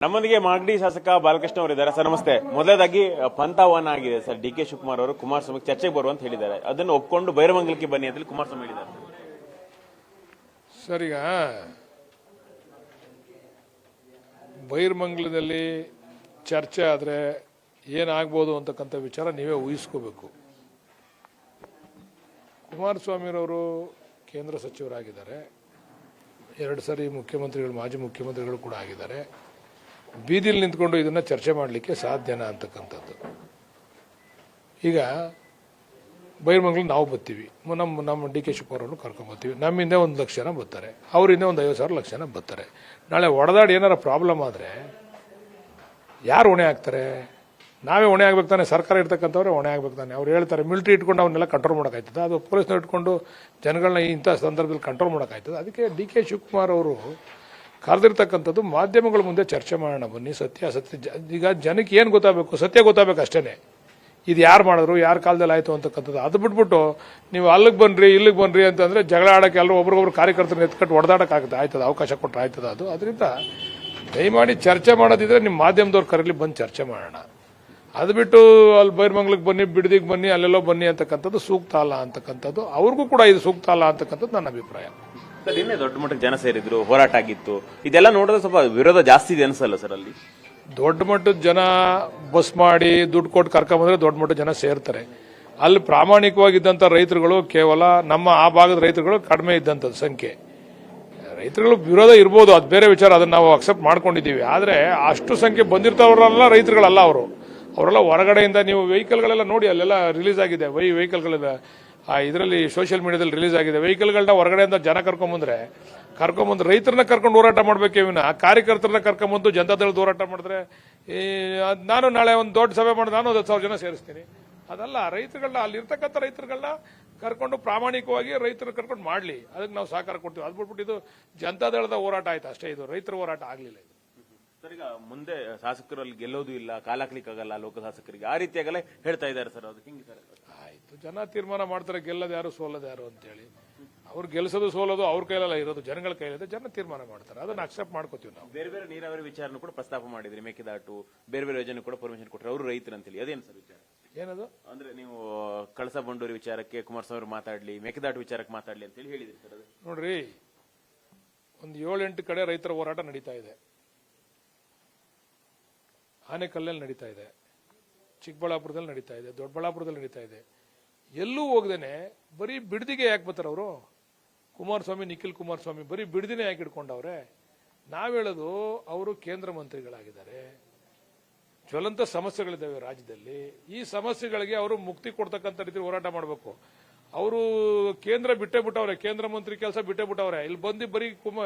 ನಮ್ಮೊಂದಿಗೆ ಮಾಗಡಿ ಶಾಸಕ ಬಾಲಕೃಷ್ಣ ಅವರು ಇದ್ದಾರೆ. ಸರ್ ನಮಸ್ತೆ. ಮೊದಲದಾಗಿ ಪಂಥಾಹ್ವಾನ ಆಗಿದೆ ಸರ್. ಡಿ.ಕೆ. ಶಿವಕುಮಾರ್ ಅವರು ಕುಮಾರಸ್ವಾಮಿ ಚರ್ಚೆಗೆ ಬರುವಂತ ಹೇಳಿದ್ದಾರೆ. ಅದನ್ನು ಒಪ್ಕೊಂಡು ಬೈರಮಂಗಲಕ್ಕೆ ಬನ್ನಿ ಅಂತ ಕುಮಾರಸ್ವಾಮಿ ಹೇಳಿದ್ದಾರೆ. ಸರ್, ಈಗ ಬೈರಮಂಗಲದಲ್ಲಿ ಚರ್ಚೆ ಆದರೆ ಏನಾಗ್ಬೋದು ಅಂತಕ್ಕಂಥ ವಿಚಾರ ನೀವೇ ಊಹಿಸ್ಕೋಬೇಕು. ಕುಮಾರಸ್ವಾಮಿರವರು ಕೇಂದ್ರ ಸಚಿವರಾಗಿದ್ದಾರೆ, 2 ಸರಿ ಮುಖ್ಯಮಂತ್ರಿಗಳು, ಮಾಜಿ ಮುಖ್ಯಮಂತ್ರಿಗಳು ಕೂಡ ಆಗಿದ್ದಾರೆ. ಬೀದಿಲಿ ನಿಂತ್ಕೊಂಡು ಇದನ್ನ ಚರ್ಚೆ ಮಾಡಲಿಕ್ಕೆ ಸಾಧ್ಯನಾ ಅಂತಕ್ಕಂಥದ್ದು. ಈಗ ಬೈರಮಂಗಲ ನಾವು ಬರ್ತೀವಿ, ನಮ್ಮ ಡಿ.ಕೆ. ಶಿವಕುಮಾರ್ ಅವರು ಕರ್ಕೊಂಡ್ಬರ್ತೀವಿ. ನಮ್ಮಿಂದ 1 ಲಕ್ಷ ಜನ ಬರ್ತಾರೆ, ಅವರಿಂದ ಒಂದು 50,000 ಲಕ್ಷ ಜನ ಬರ್ತಾರೆ. ನಾಳೆ ಒಡೆದಾಡಿ ಏನಾರ ಪ್ರಾಬ್ಲಮ್ ಆದರೆ ಯಾರು ಹೊಣೆ ಆಗ್ತಾರೆ? ನಾವೇ ಹೊಣೆ ಆಗ್ಬೇಕು ತಾನೆ. ಸರ್ಕಾರ ಇರ್ತಕ್ಕಂಥವ್ರೆ ಹೊಣೆ ಆಗ್ಬೇಕು ತಾನೆ. ಅವ್ರು ಹೇಳ್ತಾರೆ ಮಿಲಿಟರಿ ಇಟ್ಕೊಂಡು ಅವನ್ನೆಲ್ಲ ಕಂಟ್ರೋಲ್ ಮಾಡೋಕ್ಕಾಯ್ತದೆ, ಅದು ಪೊಲೀಸ್ನವ್ರು ಇಟ್ಕೊಂಡು ಜನಗಳನ್ನ ಇಂಥ ಸಂದರ್ಭದಲ್ಲಿ ಕಂಟ್ರೋಲ್ ಮಾಡೋಕ್ಕಾಯ್ತದೆ. ಅದಕ್ಕೆ ಡಿ.ಕೆ. ಶಿವಕುಮಾರ್ ಅವರು ಕರೆದಿರ್ತಕ್ಕಂಥದ್ದು ಮಾಧ್ಯಮಗಳ ಮುಂದೆ ಚರ್ಚೆ ಮಾಡೋಣ ಬನ್ನಿ. ಸತ್ಯ ಅಸತ್ಯ ಈಗ ಜನಕ್ಕೆ ಏನು ಗೊತ್ತಾಗಬೇಕು? ಸತ್ಯ ಗೊತ್ತಾಗಬೇಕು ಅಷ್ಟೇ. ಇದು ಯಾರು ಮಾಡಿದ್ರು, ಯಾರ ಕಾಲದಲ್ಲಿ ಆಯಿತು ಅಂತಕ್ಕಂಥದ್ದು. ಅದು ಬಿಟ್ಬಿಟ್ಟು ನೀವು ಅಲ್ಲಿಗೆ ಬನ್ನಿರಿ ಇಲ್ಲಿಗೆ ಬನ್ನಿರಿ ಅಂತಂದರೆ ಜಗಳ ಆಡೋಕ್ಕೆ ಎಲ್ಲರೂ ಒಬ್ರಿಗೊಬ್ರು ಕಾರ್ಯಕರ್ತರನ್ನ ಎತ್ಕಟ್ಟು ಹೊಡೆದಾಡೋಕ್ಕಾಗುತ್ತೆ. ಆಯ್ತದ, ಅವಕಾಶ ಕೊಟ್ಟರೆ ಆಯ್ತದ ಅದು. ಅದರಿಂದ ದಯಮಾಡಿ ಚರ್ಚೆ ಮಾಡೋದಿದ್ರೆ ನಿಮ್ಮ ಮಾಧ್ಯಮದವ್ರು ಕರೀಲಿ, ಬಂದು ಚರ್ಚೆ ಮಾಡೋಣ. ಅದು ಬಿಟ್ಟು ಅಲ್ಲಿ ಬೈರಮಂಗಲಕ್ಕೆ ಬನ್ನಿ, ಬಿಡದಿಗೆ ಬನ್ನಿ, ಅಲ್ಲೆಲ್ಲೋ ಬನ್ನಿ ಅಂತಕ್ಕಂಥದ್ದು ಸೂಕ್ತ ಅಲ್ಲ ಅಂತಕ್ಕಂಥದ್ದು. ಅವ್ರಿಗೂ ಕೂಡ ಇದು ಸೂಕ್ತ ಅಲ್ಲ ಅಂತಕ್ಕಂಥದ್ದು ನನ್ನ ಅಭಿಪ್ರಾಯ. ಸರ್, ಇನ್ನೇ ದೊಡ್ಡ ಮಟ್ಟಕ್ಕೆ ಜನ ಸೇರಿದ್ರು, ಹೋರಾಟ ಆಗಿತ್ತು. ಇದೆಲ್ಲ ನೋಡಿದ್ರೆ ಸ್ವಲ್ಪ ವಿರೋಧ ಜಾಸ್ತಿ ಇದೆ ಅನ್ಸಲ್ಲ ಸರ್? ಅಲ್ಲಿ ದೊಡ್ಡ ಮಟ್ಟದ ಜನ ಬಸ್ ಮಾಡಿ ದುಡ್ಡು ಕೊಟ್ಟು ಕರ್ಕೊಂಬಂದ್ರೆ ದೊಡ್ಡ ಮಟ್ಟದ ಜನ ಸೇರ್ತಾರೆ. ಅಲ್ಲಿ ಪ್ರಾಮಾಣಿಕವಾಗಿದ್ದಂಥ ರೈತರುಗಳು ಕೇವಲ ನಮ್ಮ ಆ ಭಾಗದ ರೈತರುಗಳು ಕಡಿಮೆ ಇದ್ದಂಥದ್ದು ಸಂಖ್ಯೆ. ರೈತರುಗಳು ವಿರೋಧ ಇರ್ಬೋದು, ಅದು ಬೇರೆ ವಿಚಾರ, ಅದನ್ನು ನಾವು ಅಕ್ಸೆಪ್ಟ್ ಮಾಡ್ಕೊಂಡಿದ್ದೀವಿ. ಆದರೆ ಅಷ್ಟು ಸಂಖ್ಯೆ ಬಂದಿರ್ತಾವ್ರಲ್ಲ ರೈತರುಗಳಲ್ಲ ಅವರು. ಅವರೆಲ್ಲ ಹೊರಗಡೆಯಿಂದ, ನೀವು ವೆಹಿಕಲ್ಗಳೆಲ್ಲ ನೋಡಿ ಅಲ್ಲೆಲ್ಲ ರಿಲೀಸ್ ಆಗಿದೆ. ವೆಹಿಕಲ್ಗಳೆಲ್ಲ ಇದರಲ್ಲಿ ಸೋಷಿಯಲ್ ಮೀಡಿಯಾದಲ್ಲಿ ರಿಲೀಸ್ ಆಗಿದೆ. ವೆಹಿಕಲ್ಗಳನ್ನ ಹೊರಗಡೆಯಿಂದ ಜನ ಕರ್ಕೊಂಬಂದು ರೈತರನ್ನ ಕರ್ಕೊಂಡು ಹೋರಾಟ ಮಾಡಬೇಕೇ ವಿನ ಕಾರ್ಯಕರ್ತರನ್ನ ಕರ್ಕೊಂಬಂದು ಜನತಾದಳದ ಹೋರಾಟ ಮಾಡಿದ್ರೆ, ನಾನು ನಾಳೆ ಒಂದು ದೊಡ್ಡ ಸಭೆ ಮಾಡಿದ್ರೆ ನಾನು 10,000 ಜನ ಸೇರಿಸ್ತೀನಿ. ಅದಲ್ಲ. ರೈತರುಗಳನ್ನ, ಅಲ್ಲಿರ್ತಕ್ಕಂಥ ರೈತರುಗಳನ್ನ ಕರ್ಕೊಂಡು ಪ್ರಾಮಾಣಿಕವಾಗಿ ರೈತರು ಕರ್ಕೊಂಡು ಮಾಡಲಿ, ಅದಕ್ಕೆ ನಾವು ಸಹಕಾರ ಕೊಡ್ತೀವಿ. ಅದು ಬಿಟ್ಬಿಟ್ಟು ಇದು ಜನತಾದಳದ ಹೋರಾಟ ಆಯ್ತು ಅಷ್ಟೇ, ಇದು ರೈತರ ಹೋರಾಟ ಆಗಲಿಲ್ಲ. ಇದು ಸರ್, ಈಗ ಮುಂದೆ ಶಾಸಕರಲ್ಲಿ ಗೆಲ್ಲೋದು ಇಲ್ಲ, ಕಾಲಾಕ್ಲಿಕ್ಕಾಗಲ್ಲ ಲೋಕ ಶಾಸಕರಿಗೆ, ಆ ರೀತಿಯಾಗಲೇ ಹೇಳ್ತಾ ಇದ್ದಾರೆ ಸರ್. ಅದು ಹಿಂಗೆ ಸರ್? ಆಯ್ತು, ಜನ ತೀರ್ಮಾನ ಮಾಡ್ತಾರೆ ಗೆಲ್ಲೋದು ಯಾರು ಸೋಲೋದು ಯಾರು ಅಂತೇಳಿ. ಅವ್ರು ಗೆಲ್ಸೋದು ಸೋಲೋದು ಅವ್ರ ಕೈಲೆಲ್ಲ ಇರೋದು, ಜನಗಳ ಕೈಲಿದೆ. ಜನ ತೀರ್ಮಾನ ಮಾಡ್ತಾರೆ, ಅದನ್ನ ಅಕ್ಸೆಪ್ಟ್ ಮಾಡ್ಕೋತೀವಿ ನಾವು. ಬೇರೆ ಬೇರೆ ನೀರಾವರಿ ವಿಚಾರನೂ ಕೂಡ ಪ್ರಸ್ತಾಪ ಮಾಡಿದ್ರಿ, ಮೇಕೆದಾಟು, ಬೇರೆ ಬೇರೆ ಯೋಜನೆ ಕೂಡ ಪರ್ಮಿಷನ್ ಕೊಟ್ಟರೆ ಅವರು ರೈತರು ಅಂತೇಳಿ. ಅದೇನು ಸರ್ ವಿಚಾರ? ಏನದು ಅಂದ್ರೆ ನೀವು ಕಳಸಾ ಬಂಡೂರಿ ವಿಚಾರಕ್ಕೆ ಕುಮಾರಸ್ವಾಮಿ ಮಾತಾಡ್ಲಿ, ಮೇಕೆದಾಟು ವಿಚಾರಕ್ಕೆ ಮಾತಾಡ್ಲಿ ಅಂತ ಹೇಳಿ ಹೇಳಿದ್ರಿ ಸರ್. ಅದು ನೋಡ್ರಿ, ಒಂದು 7-8 ಕಡೆ ರೈತರ ಹೋರಾಟ ನಡೀತಾ ಇದೆ. ಆನೆಕಲ್ಲಲ್ಲಿ ನಡೀತಾ ಇದೆ, ಚಿಕ್ಕಬಳ್ಳಾಪುರದಲ್ಲಿ ನಡೀತಾ ಇದೆ, ದೊಡ್ಡಬಳ್ಳಾಪುರದಲ್ಲಿ ನಡೀತಾ ಇದೆ. ಎಲ್ಲೂ ಹೋಗದೇನೆ ಬರೀ ಬಿಡದಿಗೆ ಯಾಕೆ ಬರ್ತಾರೆ ಅವರು? ಕುಮಾರಸ್ವಾಮಿ, ನಿಖಿಲ್ ಕುಮಾರಸ್ವಾಮಿ ಬರೀ ಬಿಡದಿನೇ ಯಾಕೆ ಇಟ್ಕೊಂಡವ್ರೆ? ನಾವ್ ಹೇಳೋದು, ಅವರು ಕೇಂದ್ರ ಮಂತ್ರಿಗಳಾಗಿದ್ದಾರೆ, ಜ್ವಲಂತ ಸಮಸ್ಯೆಗಳಿದ್ದಾವೆ ರಾಜ್ಯದಲ್ಲಿ. ಈ ಸಮಸ್ಯೆಗಳಿಗೆ ಅವರು ಮುಕ್ತಿ ಕೊಡ್ತಕ್ಕಂಥ ರೀತಿ ಹೋರಾಟ ಮಾಡಬೇಕು. ಅವರು ಕೇಂದ್ರ ಬಿಟ್ಟೇ ಬಿಟ್ಟವ್ರೆ, ಕೇಂದ್ರ ಮಂತ್ರಿ ಕೆಲಸ ಬಿಟ್ಟೇ ಬಿಟ್ಟವ್ರೆ. ಇಲ್ಲಿ ಬಂದು ಬರೀ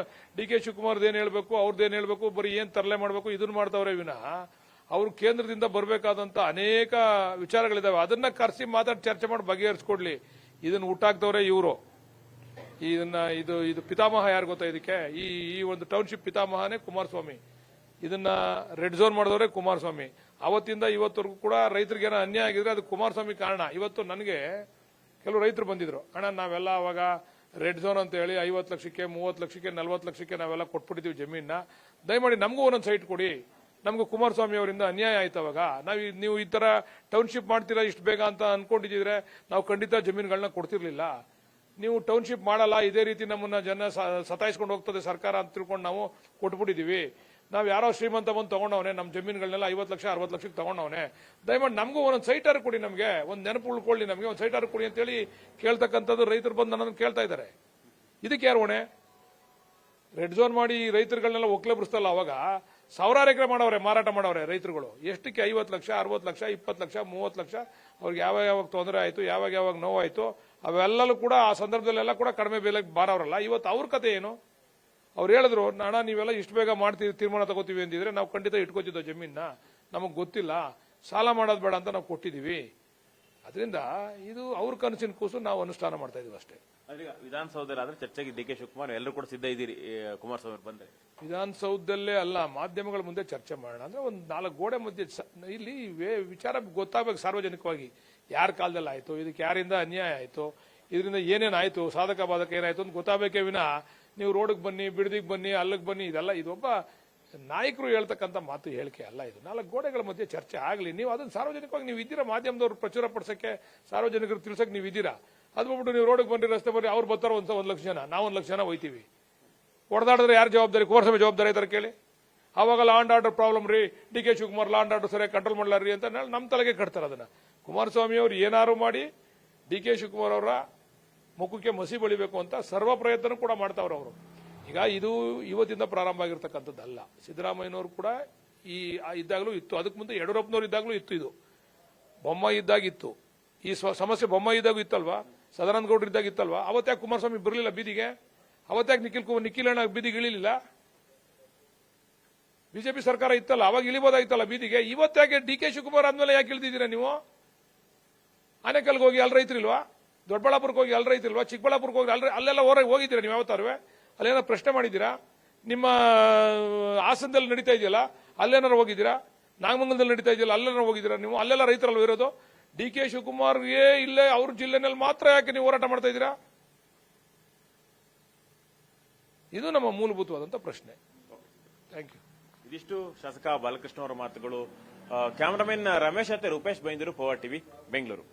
ಡಿ.ಕೆ. ಶಿವಕುಮಾರ್ದು ಏನ್ ಹೇಳ್ಬೇಕು, ಅವ್ರದ್ದೇನ್ ಹೇಳ್ಬೇಕು, ಬರೀ ಏನ್ ತರಲೆ ಮಾಡ್ಬೇಕು ಇದನ್ನ ಮಾಡ್ತವ್ರೆ ವಿನಃ ಅವರು ಕೇಂದ್ರದಿಂದ ಬರಬೇಕಾದಂತ ಅನೇಕ ವಿಚಾರಗಳಿದಾವೆ. ಅದನ್ನ ಕರೆಸಿ ಮಾತಾಡಿ ಚರ್ಚೆ ಮಾಡಿ ಬಗೆಹರಿಸ್ಕೊಡ್ಲಿ. ಇದನ್ನ ಹುಟ್ಟಾಕ್ತವ್ರೆ ಇವರು. ಇದು ಪಿತಾಮಹ ಯಾರು ಗೊತ್ತಾ ಇದಕ್ಕೆ? ಈ ಒಂದು ಟೌನ್ಶಿಪ್ ಪಿತಾಮಹನೇ ಕುಮಾರಸ್ವಾಮಿ. ಇದನ್ನ ರೆಡ್ ಝೋನ್ ಮಾಡಿದವರೇ ಕುಮಾರಸ್ವಾಮಿ. ಅವತ್ತಿಂದ ಇವತ್ತವರೆಗೂ ಕೂಡ ರೈತರಿಗೆ ಏನೋ ಅನ್ಯಾಯ ಆಗಿದ್ರೆ ಅದು ಕುಮಾರಸ್ವಾಮಿ ಕಾರಣ. ಇವತ್ತು ನನಗೆ ಕೆಲವು ರೈತರು ಬಂದಿದ್ರು, ಅಣ್ಣ ನಾವೆಲ್ಲ ಅವಾಗ ರೆಡ್ ಝೋನ್ ಅಂತ ಹೇಳಿ 50 ಲಕ್ಷಕ್ಕೆ, 30 ಲಕ್ಷಕ್ಕೆ, 40 ಲಕ್ಷಕ್ಕೆ ನಾವೆಲ್ಲ ಕೊಟ್ಬಿಟ್ಟಿದ್ದೀವಿ ಜಮೀನ. ದಯಮಾಡಿ ನಮಗೂ ಒಂದೊಂದು ಸೈಟ್ ಕೊಡಿ. ನಮಗೂ ಕುಮಾರಸ್ವಾಮಿ ಅವರಿಂದ ಅನ್ಯಾಯ ಆಯ್ತು. ಅವಾಗ ನೀವು ಈ ತರ ಟೌನ್ಶಿಪ್ ಮಾಡ್ತೀರಾ ಇಷ್ಟು ಬೇಗ ಅಂತ ಅನ್ಕೊಂಡಿದ್ರೆ ನಾವು ಖಂಡಿತ ಜಮೀನುಗಳನ್ನ ಕೊಡ್ತಿರ್ಲಿಲ್ಲ. ನೀವು ಟೌನ್ಶಿಪ್ ಮಾಡಲ್ಲ, ಇದೇ ರೀತಿ ನಮ್ಮನ್ನ ಜನ ಸತಾಯಿಸ್ಕೊಂಡು ಹೋಗ್ತದೆ ಸರ್ಕಾರ ಅಂತ ತಿಳ್ಕೊಂಡು ನಾವು ಕೊಟ್ಬಿಟ್ಟಿದೀವಿ. ನಾವು ಯಾರೋ ಶ್ರೀಮಂತ ಬಂದು ತಗೊಂಡವನೆ ನಮ್ಮ ಜಮೀನುಗಳನ್ನೆಲ್ಲ 50 ಲಕ್ಷ 60 ಲಕ್ಷಕ್ಕೆ ತಗೊಂಡವನೆ. ದಯಮಾಡಿ ನಮಗೂ ಒಂದೊಂದು ಸೈಟಾರು ಕೊಡಿ, ನಮಗೆ ಒಂದು ನೆನಪು ಉಳ್ಕೊಳ್ಳಿ, ನಮಗೆ ಒಂದು ಸೈಟಾರು ಕೊಡಿ ಅಂತೇಳಿ ಕೇಳ್ತಕ್ಕಂಥದ್ದು ರೈತರು ಬಂದು ನನ್ನನ್ನು ಕೇಳ್ತಾ ಇದ್ದಾರೆ. ಇದಕ್ಕೆ ಯಾರು ಹೊಣೆ? ರೆಡ್ ಝೋನ್ ಮಾಡಿ ರೈತರುಗಳನ್ನೆಲ್ಲ ಒಕ್ಲೆಬ್ರಿಸ್ತಲ್ಲ. ಅವಾಗ 1000 ಎಕರೆ ಮಾಡವ್ರೆ, ಮಾರಾಟ ಮಾಡವ್ರೆ ರೈತರುಗಳು. ಎಷ್ಟಕ್ಕೆ? 50 ಲಕ್ಷ 60 ಲಕ್ಷ 20 ಲಕ್ಷ 30 ಲಕ್ಷ. ಅವ್ರಿಗೆ ಯಾವಾಗ ತೊಂದರೆ ಆಯ್ತು, ಯಾವಾಗ ನೋವಾಯ್ತು, ಅವೆಲ್ಲೂ ಕೂಡ ಆ ಸಂದರ್ಭದಲ್ಲೆಲ್ಲ ಕೂಡ ಕಡಿಮೆ ಬೆಲೆಗೆ ಬಾರವ್ರಲ್ಲ. ಇವತ್ತು ಅವ್ರ ಕತೆ ಏನು? ಅವ್ರು ಹೇಳಿದ್ರು, ಅಣ್ಣ ನೀವೆಲ್ಲ ಇಷ್ಟು ಬೇಗ ಮಾಡ್ತೀವಿ, ತೀರ್ಮಾನ ತಗೋತೀವಿ ಅಂದಿದ್ರೆ ನಾವು ಖಂಡಿತ ಇಟ್ಕೋತಿದ್ದೋ ಜಮೀನ, ನಮಗ್ ಗೊತ್ತಿಲ್ಲ, ಸಾಲ ಮಾಡೋದು ಬೇಡ ಅಂತ ನಾವು ಕೊಟ್ಟಿದೀವಿ. ಅದರಿಂದ ಇದು ಅವ್ರ ಕನಸಿನ ಕೂಸು, ನಾವು ಅನುಷ್ಠಾನ ಮಾಡ್ತಾ ಇದೀವಿ ಅಷ್ಟೇ. ವಿಧಾನಸೌಧದಲ್ಲಿ ಆದ್ರೆ ಚರ್ಚೆಗೆ ಡಿ.ಕೆ. ಶಿವಕುಮಾರ್ ಎಲ್ಲರೂ ಕೂಡ ಸಿದ್ಧ ಇದ್ದೀರಿ ಕುಮಾರಸ್ವಾಮಿ ಬಂದ್ರೆ? ವಿಧಾನಸೌಧದಲ್ಲೇ ಅಲ್ಲ, ಮಾಧ್ಯಮಗಳ ಮುಂದೆ ಚರ್ಚೆ ಮಾಡೋಣ. ಅಂದ್ರೆ ಒಂದು 4 ಗೋಡೆ ಮಧ್ಯೆ ಇಲ್ಲಿ ವಿಚಾರ ಗೊತ್ತಾಗಬೇಕು ಸಾರ್ವಜನಿಕವಾಗಿ. ಯಾರ ಕಾಲದಲ್ಲಿ ಆಯ್ತು, ಇದಕ್ಕೆ ಯಾರಿಂದ ಅನ್ಯಾಯ ಆಯ್ತು, ಇದರಿಂದ ಏನೇನಾಯ್ತು, ಸಾಧಕ ಬಾಧಕ ಏನಾಯ್ತು ಅಂತ ಗೊತ್ತಾಗಬೇಕೇ ವಿನ ನೀವು ರೋಡ್ಗೆ ಬನ್ನಿ, ಬಿಡದಿಗೆ ಬನ್ನಿ, ಅಲ್ಲಿಗೆ ಬನ್ನಿ, ಇದೆಲ್ಲ ಇದೊಬ್ಬ ನಾಯಕರು ಹೇಳ್ತಕ್ಕಂಥ ಮಾತು ಹೇಳಿಕೆ ಅಲ್ಲ ಇದು. 4 ಗೋಡೆಗಳ ಮಧ್ಯೆ ಚರ್ಚೆ ಆಗಲಿ. ನೀವು ಅದನ್ನ ಸಾರ್ವಜನಿಕವಾಗಿ ನೀವು ಇದ್ದೀರಾ, ಮಾಧ್ಯಮದವ್ರು ಪ್ರಚುರ ಪಡಿಸಕ್ಕೆ, ಸಾರ್ವಜನಿಕರು ತಿಳಿಸಕ್ಕೆ ನೀವು ಇದ್ದೀರಾ. ಅದು ಬಿಟ್ಟು ನೀವು ರೋಡ್ಗೆ ಬಂದ್ರಿ, ರಸ್ತೆ ಬರ್ರಿ, ಅವ್ರು ಬರ್ತಾರೋ 1 ಲಕ್ಷ ಜನ, ನಾವು 1 ಲಕ್ಷ ಜನ ಹೋಯ್ತೀವಿ. ಹೊಡೆದಾಡಿದ್ರೆ ಯಾರು ಜವಾಬ್ದಾರಿ? ಕುಮಾರಸ್ವಾಮಿ ಜವಾಬ್ದಾರಿ ಇದ್ದಾರೆ ಕೇಳಿ. ಅವಾಗ ಲಾ ಅಂಡ್ ಆರ್ಡರ್ ಪ್ರಾಬ್ಲಮ್ ರೀ, D K Shivakumar law and order ಸರಿಯಾಗಿ ಕಂಟ್ರೋಲ್ ಮಾಡಲಾರ್ರಿ ಅಂತ ನಮ್ಮ ತಲೆಗೆ ಕಟ್ತಾರೆ ಅದನ್ನ. ಕುಮಾರಸ್ವಾಮಿ ಅವರು ಏನಾರು ಮಾಡಿ ಡಿ ಕೆ ಶಿವಕುಮಾರ್ ಅವರ ಮುಖಕ್ಕೆ ಮಸಿ ಬಳಿಬೇಕು ಅಂತ ಸರ್ವ ಪ್ರಯತ್ನ ಕೂಡ ಮಾಡ್ತಾವ್ರೆ ಅವರು. ಈಗ ಇದು ಇವತ್ತಿಂದ ಪ್ರಾರಂಭ ಆಗಿರ್ತಕ್ಕಂಥದ್ದಲ್ಲ. ಸಿದ್ದರಾಮಯ್ಯನವರು ಕೂಡ ಇದ್ದಾಗಲೂ ಇತ್ತು, ಅದಕ್ಕೆ ಮುಂದೆ ಯಡಿಯೂರಪ್ಪನವ್ರು ಇದ್ದಾಗಲೂ ಇತ್ತು, ಇದು ಬೊಮ್ಮಾಯಿ ಇದ್ದಾಗಿತ್ತು, ಈ ಸಮಸ್ಯೆ ಬೊಮ್ಮಾಯಿ ಇದ್ದಾಗೂ ಇತ್ತಲ್ವಾ, ಸದಾನಂದ ಗೌಡರು ಇದ್ದಾಗ ಇತ್ತಲ್ವಾ. ಅವತ್ತ್ಯಾಕೆ ಕುಮಾರಸ್ವಾಮಿ ಬರಲಿಲ್ಲ ಬೀದಿಗೆ? ಅವತ್ತ್ಯಾಕೆ ನಿಖಿಲ್ ಅಣ್ಣ ಬೀದಿಗೆ ಇಳಿಲಿಲ್ಲ? ಬಿಜೆಪಿ ಸರ್ಕಾರ ಇತ್ತಲ್ಲ, ಅವಾಗ ಇಳಿಬೋದಾಗಿತ್ತಲ್ಲ ಬೀದಿಗೆ. ಇವತ್ತಾಗೆ ಡಿ ಕೆ ಶಿವಕುಮಾರ್ ಆದ್ಮೇಲೆ ಯಾಕೆ ಇಳಿದಿದ್ದೀರಾ ನೀವು? ಆನೇಕಲ್ಗೆ ಹೋಗಿ ಅಲ್ಲಿ ರೈತರಿಲ್ವಾ? ದೊಡ್ಡಬಳ್ಳಾಪುರಕ್ಕೆ ಹೋಗಿ ಅಲ್ಲಿ ರೈತರಿಲ್ವಾ? ಚಿಕ್ಕಬಳ್ಳಾಪುರಕ್ಕೆ ಹೋಗಿ ಅಲ್ಲೆಲ್ಲ ಹೋಗಿದ್ದೀರಾ ನೀವು? ಯಾವತ್ತಾರುವೆ ಅಲ್ಲೇನೋ ಪ್ರಶ್ನೆ ಮಾಡಿದ್ದೀರಾ? ನಿಮ್ಮ ಹಾಸನದಲ್ಲಿ ನಡೀತಾ ಇದೆಯಲ್ಲ, ಅಲ್ಲೇನಾರು ಹೋಗಿದ್ದೀರಾ? ನಾಗಮಂಗಲದಲ್ಲಿ ನಡೀತಾ ಇದೆಯಲ್ಲ, ಅಲ್ಲೇನಾರು ಹೋಗಿದ್ದೀರಾ ನೀವು? ಅಲ್ಲೆಲ್ಲ ರೈತರಲ್ವ ಇರೋದು? ಡಿ ಕೆ ಶಿವಕುಮಾರ್ಗೆ ಇಲ್ಲೇ ಅವ್ರ ಜಿಲ್ಲೆನಲ್ಲಿ ಮಾತ್ರ ಯಾಕೆ ನೀವು ಹೋರಾಟ ಮಾಡ್ತಾ ಇದ್ದೀರಾ? ಇದು ನಮ್ಮ ಮೂಲಭೂತವಾದಂತ ಪ್ರಶ್ನೆ. Thank you. ಇದಿಷ್ಟು ಶಾಸಕ ಬಾಲಕೃಷ್ಣ ಅವರ ಮಾತುಗಳು. ಕ್ಯಾಮರಾಮನ್ ರಮೇಶ್ ಜೊತೆ ರೂಪೇಶ್ ಬೈಂದೂರು, ಪವರ್ ಟಿವಿ, ಬೆಂಗಳೂರು.